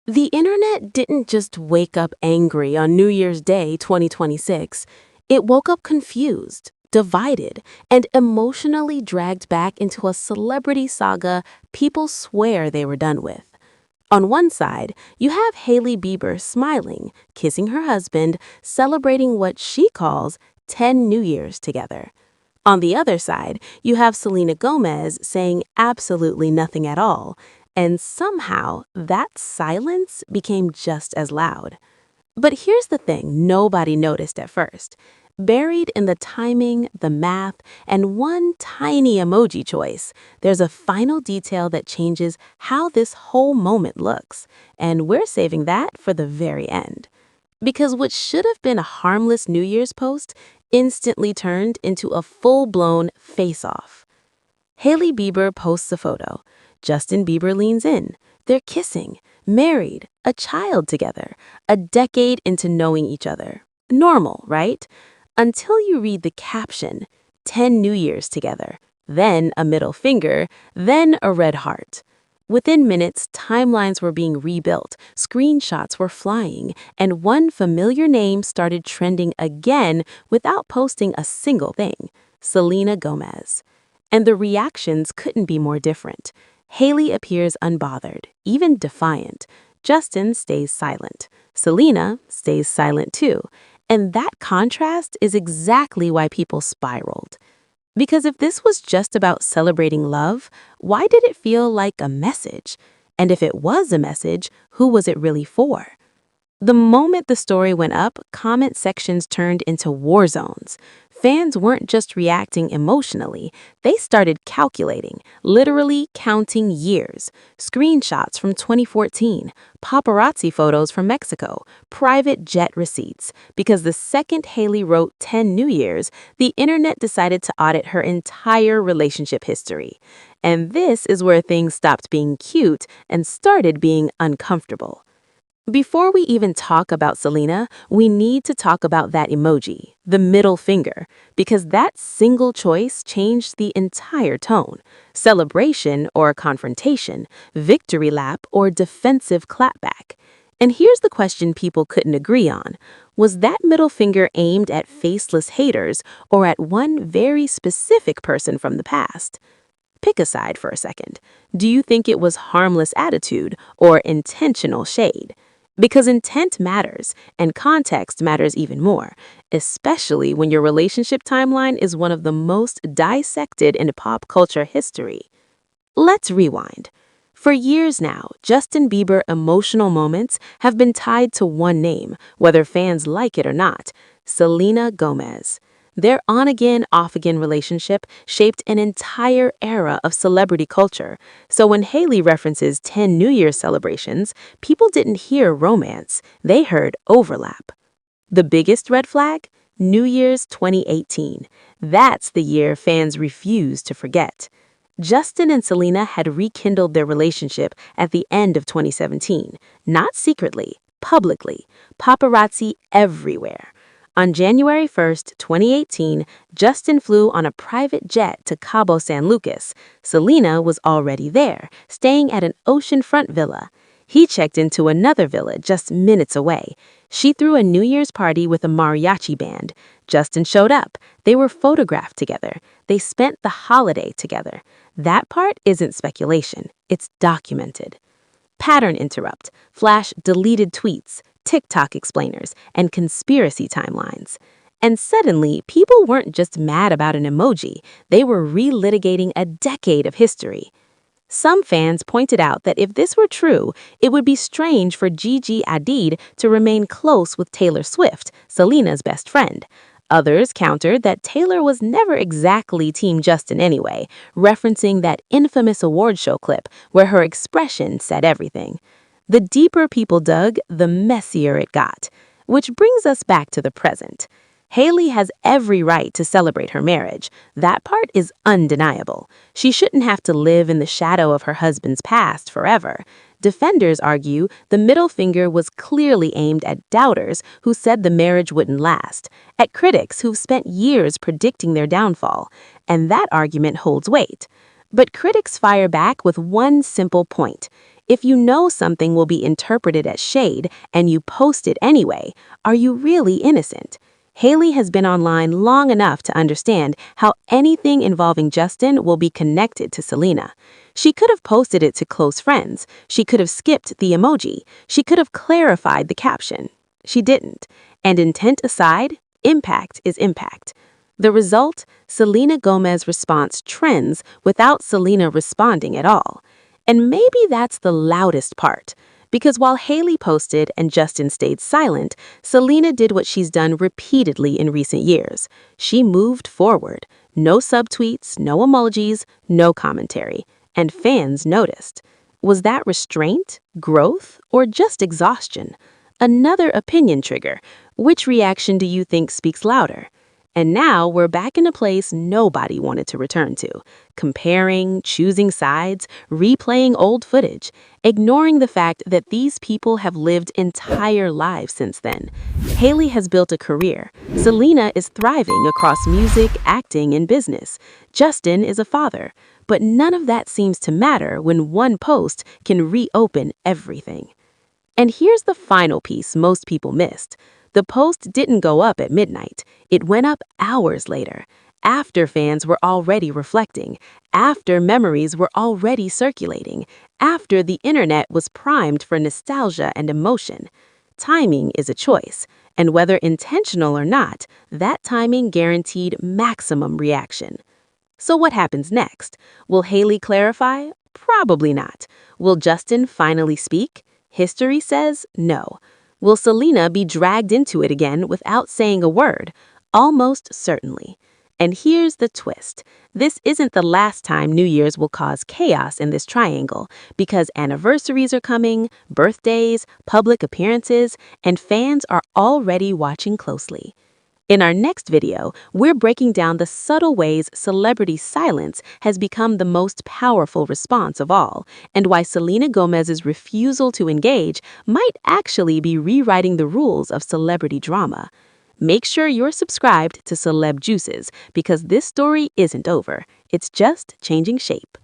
The internet didn't just wake up angry on New Year's Day 2026. It woke up confused, divided, and emotionally dragged back into a celebrity saga people swear they were done with. On one side, you have Hailey Bieber smiling, kissing her husband, celebrating what she calls 10 New Years together. On the other side, you have Selena Gomez saying absolutely nothing at all, and somehow that silence became just as loud. But here's the thing nobody noticed at first. Buried in the timing, the math, and one tiny emoji choice, there's a final detail that changes how this whole moment looks, and we're saving that for the very end. Because what should have been a harmless New Year's post instantly turned into a full-blown face-off. Hailey Bieber posts a photo. Justin Bieber leans in. They're kissing, married, a child together, a decade into knowing each other. Normal, right? Until you read the caption, 10 New Years together, then a middle finger, then a red heart. Within minutes, timelines were being rebuilt, screenshots were flying, and one familiar name started trending again without posting a single thing: Selena Gomez. And the reactions couldn't be more different. Hailey appears unbothered, even defiant. Justin stays silent. Selena stays silent too. And that contrast is exactly why people spiraled. Because if this was just about celebrating love, why did it feel like a message? And if it was a message, who was it really for? The moment the story went up, comment sections turned into war zones. Fans weren't just reacting emotionally, they started calculating, literally counting years. Screenshots from 2014, paparazzi photos from Mexico, private jet receipts. Because the second Hailey wrote 10 New Years, the internet decided to audit her entire relationship history. And this is where things stopped being cute and started being uncomfortable. Before we even talk about Selena, we need to talk about that emoji, the middle finger, because that single choice changed the entire tone. Celebration or confrontation, victory lap or defensive clapback. And here's the question people couldn't agree on. Was that middle finger aimed at faceless haters or at one very specific person from the past? Pick a side for a second. Do you think it was harmless attitude or intentional shade? Because intent matters, and context matters even more, especially when your relationship timeline is one of the most dissected in pop culture history. Let's rewind. For years now, Justin Bieber emotional moments have been tied to one name, whether fans like it or not: Selena Gomez. Their on-again, off-again relationship shaped an entire era of celebrity culture. So when Hailey references 10 New Year's celebrations, people didn't hear romance, they heard overlap. The biggest red flag? New Year's 2018. That's the year fans refuse to forget. Justin and Selena had rekindled their relationship at the end of 2017, not secretly, publicly, paparazzi everywhere. On January 1st, 2018, Justin flew on a private jet to Cabo San Lucas. Selena was already there, staying at an oceanfront villa. He checked into another villa just minutes away. She threw a New Year's party with a mariachi band. Justin showed up. They were photographed together. They spent the holiday together. That part isn't speculation. It's documented. Pattern interrupt, flash deleted tweets, TikTok explainers, and conspiracy timelines. And suddenly, people weren't just mad about an emoji, they were relitigating a decade of history. Some fans pointed out that if this were true, it would be strange for Gigi Hadid to remain close with Taylor Swift, Selena's best friend. Others countered that Taylor was never exactly Team Justin anyway, referencing that infamous award show clip where her expression said everything. The deeper people dug, the messier it got. Which brings us back to the present. Hailey has every right to celebrate her marriage. That part is undeniable. She shouldn't have to live in the shadow of her husband's past forever. Defenders argue the middle finger was clearly aimed at doubters who said the marriage wouldn't last, at critics who've spent years predicting their downfall, and that argument holds weight. But critics fire back with one simple point. If you know something will be interpreted as shade and you post it anyway, are you really innocent? Hailey has been online long enough to understand how anything involving Justin will be connected to Selena. She could have posted it to close friends. She could have skipped the emoji. She could have clarified the caption. She didn't. And intent aside, impact is impact. The result? Selena Gomez response trends without Selena responding at all. And maybe that's the loudest part. Because while Hailey posted and Justin stayed silent, Selena did what she's done repeatedly in recent years. She moved forward. No subtweets, no emojis, no commentary. And fans noticed. Was that restraint, growth, or just exhaustion? Another opinion trigger. Which reaction do you think speaks louder? And now we're back in a place nobody wanted to return to, comparing, choosing sides, replaying old footage, ignoring the fact that these people have lived entire lives since then. Hailey has built a career. Selena is thriving across music, acting, and business. Justin is a father. But none of that seems to matter when one post can reopen everything. And here's the final piece most people missed. The post didn't go up at midnight. It went up hours later, after fans were already reflecting, after memories were already circulating, after the internet was primed for nostalgia and emotion. Timing is a choice, and whether intentional or not, that timing guaranteed maximum reaction. So what happens next? Will Hailey clarify? Probably not. Will Justin finally speak? History says no. Will Selena be dragged into it again without saying a word? Almost certainly. And here's the twist. This isn't the last time New Year's will cause chaos in this triangle, because anniversaries are coming, birthdays, public appearances, and fans are already watching closely. In our next video, we're breaking down the subtle ways celebrity silence has become the most powerful response of all, and why Selena Gomez's refusal to engage might actually be rewriting the rules of celebrity drama. Make sure you're subscribed to Celeb Juices, because this story isn't over. It's just changing shape.